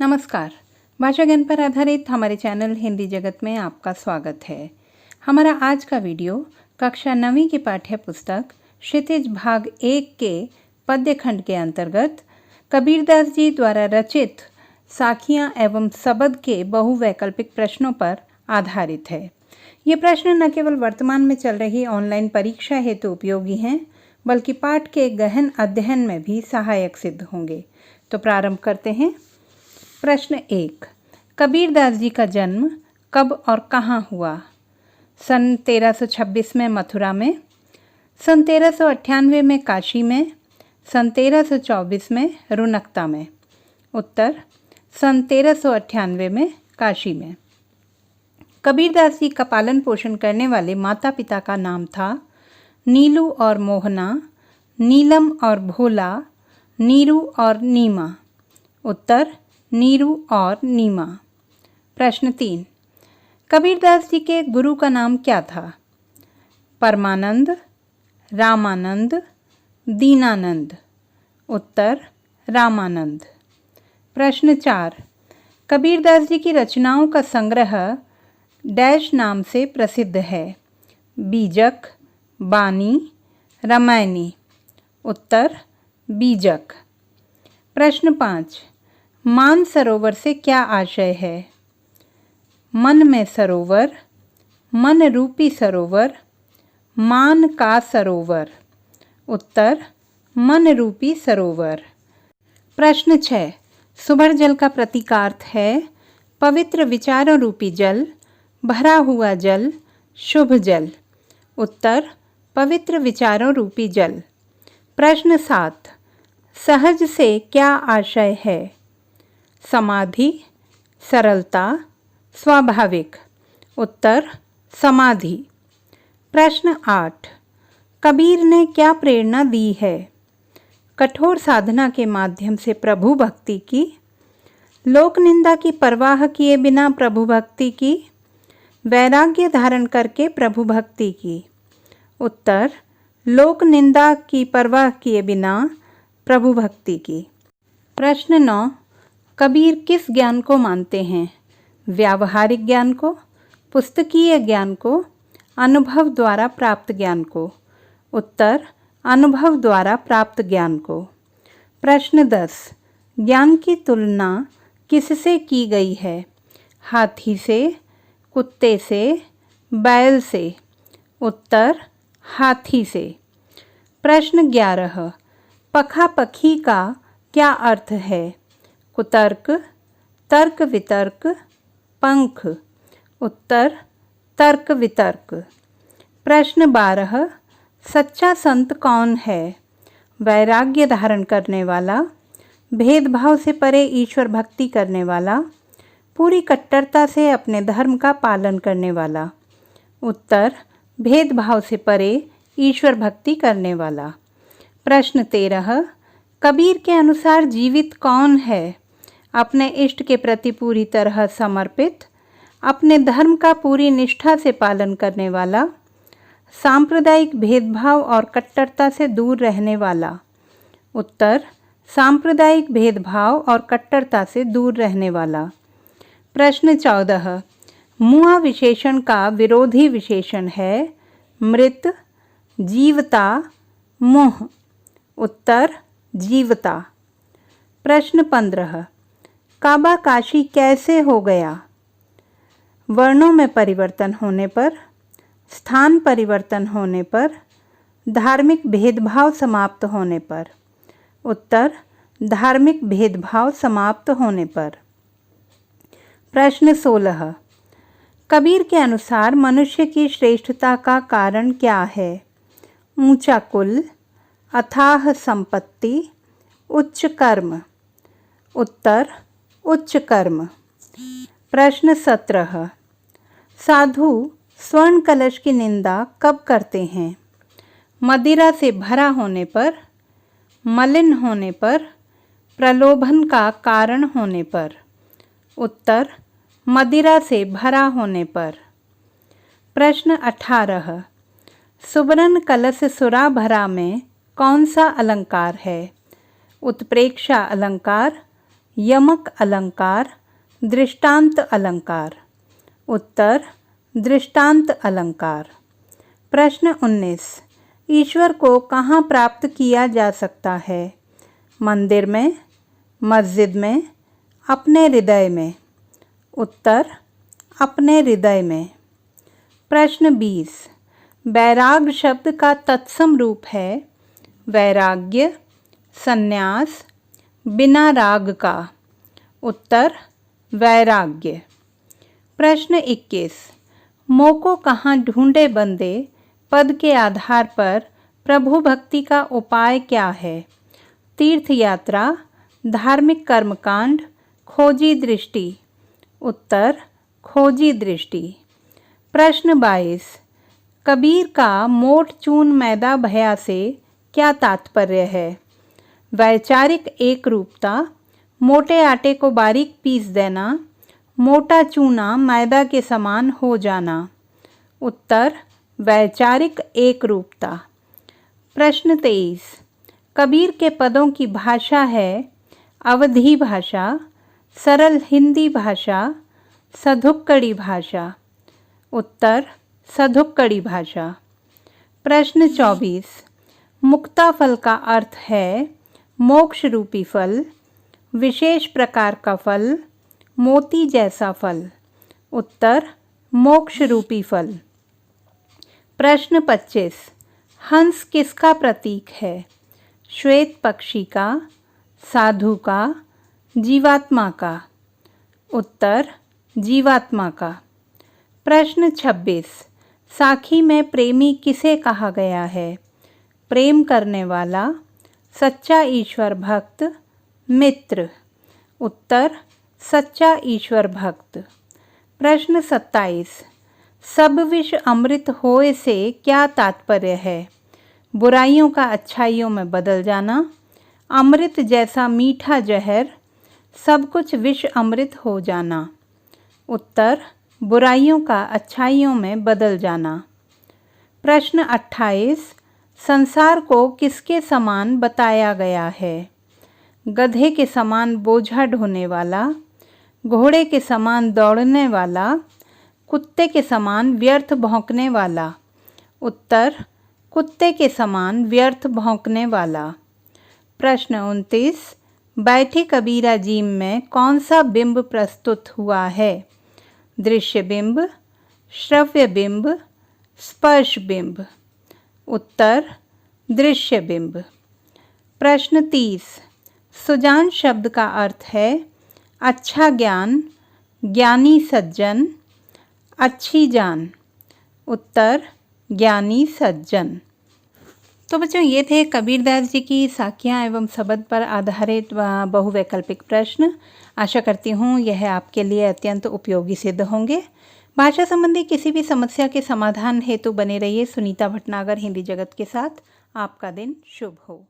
नमस्कार। भाषा ज्ञान पर आधारित हमारे चैनल हिंदी जगत में आपका स्वागत है। हमारा आज का वीडियो कक्षा 9वीं की पाठ्य पुस्तक क्षितिज भाग 1 के पद्य खंड के अंतर्गत कबीरदास जी द्वारा रचित साखियाँ एवं सबद के बहुवैकल्पिक प्रश्नों पर आधारित है। ये प्रश्न न केवल वर्तमान में चल रही ऑनलाइन परीक्षा हेतु उपयोगी हैं, बल्कि पाठ के गहन अध्ययन में भी सहायक सिद्ध होंगे। तो प्रारंभ करते हैं। प्रश्न 1। कबीरदास जी का जन्म कब और कहाँ हुआ? सन 1326 में मथुरा में, सन 1398 में काशी में, सन 1324 में रुनकता में। उत्तर: सन 1398 में काशी में। कबीरदास जी का पालन पोषण करने वाले माता पिता का नाम था नीलू और मोहना, नीलम और भोला, नीरू और नीमा। उत्तर: नीरू और नीमा। प्रश्न 3। कबीरदास जी के गुरु का नाम क्या था? परमानंद, रामानंद, दीनानंद। उत्तर: रामानंद। प्रश्न 4। कबीरदास जी की रचनाओं का संग्रह डैश नाम से प्रसिद्ध है? बीजक, बानी, रामायणी। उत्तर: बीजक। प्रश्न 5। मान सरोवर से क्या आशय है? मन में सरोवर, मन रूपी सरोवर, मान का सरोवर। उत्तर: मन रूपी सरोवर। प्रश्न 6। सुभर जल का प्रतीकार्थ है पवित्र विचारों रूपी जल, भरा हुआ जल, शुभ जल। उत्तर: पवित्र विचारों रूपी जल। प्रश्न 7। सहज से क्या आशय है? समाधि, सरलता, स्वाभाविक। उत्तर: समाधि। प्रश्न 8। कबीर ने क्या प्रेरणा दी है? कठोर साधना के माध्यम से प्रभु भक्ति की, लोक निंदा की परवाह किए बिना प्रभु भक्ति की, वैराग्य धारण करके प्रभु भक्ति की। उत्तर: लोक निंदा की परवाह किए बिना प्रभु भक्ति की। प्रश्न 9। कबीर किस ज्ञान को मानते हैं? व्यावहारिक ज्ञान को, पुस्तकीय ज्ञान को, अनुभव द्वारा प्राप्त ज्ञान को। उत्तर: अनुभव द्वारा प्राप्त ज्ञान को। प्रश्न 10। ज्ञान की तुलना किससे की गई है? हाथी से, कुत्ते से, बैल से। उत्तर: हाथी से। प्रश्न 11। पखापखी का क्या अर्थ है? कुतर्क, तर्क वितर्क, पंख। उत्तर: तर्क वितर्क। प्रश्न 12। सच्चा संत कौन है? वैराग्य धारण करने वाला, भेदभाव से परे ईश्वर भक्ति करने वाला, पूरी कट्टरता से अपने धर्म का पालन करने वाला। उत्तर: भेदभाव से परे ईश्वर भक्ति करने वाला। प्रश्न 13। कबीर के अनुसार जीवित कौन है? अपने इष्ट के प्रति पूरी तरह समर्पित, अपने धर्म का पूरी निष्ठा से पालन करने वाला, सांप्रदायिक भेदभाव और कट्टरता से दूर रहने वाला। उत्तर: सांप्रदायिक भेदभाव और कट्टरता से दूर रहने वाला। प्रश्न 14। मुआ विशेषण का विरोधी विशेषण है मृत, जीवता, मोह। उत्तर: जीवता। प्रश्न 15। काबा काशी कैसे हो गया? वर्णों में परिवर्तन होने पर, स्थान परिवर्तन होने पर, धार्मिक भेदभाव समाप्त होने पर। उत्तर: धार्मिक भेदभाव समाप्त होने पर। प्रश्न 16। कबीर के अनुसार मनुष्य की श्रेष्ठता का कारण क्या है? ऊंचा कुल, अथाह संपत्ति, उच्च कर्म। उत्तर: उच्च कर्म। प्रश्न 17। साधु स्वर्ण कलश की निंदा कब करते हैं? मदिरा से भरा होने पर, मलिन होने पर, प्रलोभन का कारण होने पर। उत्तर: मदिरा से भरा होने पर। प्रश्न 18। सुवर्ण कलश सुरा भरा में कौन सा अलंकार है? उत्प्रेक्षा अलंकार, यमक अलंकार, दृष्टांत अलंकार। उत्तर दृष्टांत अलंकार। प्रश्न 19, ईश्वर को कहाँ प्राप्त किया जा सकता है? मंदिर में, मस्जिद में, अपने हृदय में। उत्तर अपने हृदय में। प्रश्न 20, वैराग शब्द का तत्सम रूप है वैराग्य, संन्यास, बिना राग का। उत्तर वैराग्य। प्रश्न 21, मोको कहाँ ढूंढे बंदे पद के आधार पर प्रभु भक्ति का उपाय क्या है? तीर्थ यात्रा, धार्मिक कर्मकांड, खोजी दृष्टि। उत्तर खोजी दृष्टि। प्रश्न 22, कबीर का मोट चून मैदा भया से क्या तात्पर्य है? वैचारिक एक रूपता, मोटे आटे को बारीक पीस देना, मोटा चूना मैदा के समान हो जाना। उत्तर वैचारिक एक रूपता। प्रश्न 23, कबीर के पदों की भाषा है अवधी भाषा, सरल हिंदी भाषा, सधुक्कड़ी भाषा। उत्तर सधुक्कड़ी भाषा। प्रश्न 24, मुक्ता फल का अर्थ है मोक्ष रूपी फल, विशेष प्रकार का फल, मोती जैसा फल। उत्तर मोक्ष रूपी फल। प्रश्न 25, हंस किसका प्रतीक है? श्वेत पक्षी का, साधु का, जीवात्मा का। उत्तर जीवात्मा का। प्रश्न 26, साखी में प्रेमी किसे कहा गया है? प्रेम करने वाला, सच्चा ईश्वर भक्त, मित्र। उत्तर सच्चा ईश्वर भक्त। प्रश्न 27, सब विष अमृत होए से क्या तात्पर्य है? बुराइयों का अच्छाइयों में बदल जाना, अमृत जैसा मीठा जहर, सब कुछ विष अमृत हो जाना। उत्तर बुराइयों का अच्छाइयों में बदल जाना। प्रश्न 28, संसार को किसके समान बताया गया है? गधे के समान बोझा ढोने वाला, घोड़े के समान दौड़ने वाला, कुत्ते के समान व्यर्थ भौंकने वाला। उत्तर कुत्ते के समान व्यर्थ भौंकने वाला। प्रश्न 29, बैठी कबीरा जीम में कौन सा बिंब प्रस्तुत हुआ है? दृश्य बिंब, श्रव्य बिंब, स्पर्श बिंब। उत्तर दृश्य बिंब। प्रश्न 30, सुजान शब्द का अर्थ है अच्छा ज्ञान, ज्ञानी सज्जन, अच्छी जान। उत्तर ज्ञानी सज्जन। तो बच्चों, ये थे कबीरदास जी की साखियाँ एवं शब्द पर आधारित बहुवैकल्पिक प्रश्न। आशा करती हूँ यह आपके लिए अत्यंत उपयोगी सिद्ध होंगे। भाषा संबंधी किसी भी समस्या के समाधान हेतु बने रहिए सुनीता भटनागर हिंदी जगत के साथ। आपका दिन शुभ हो।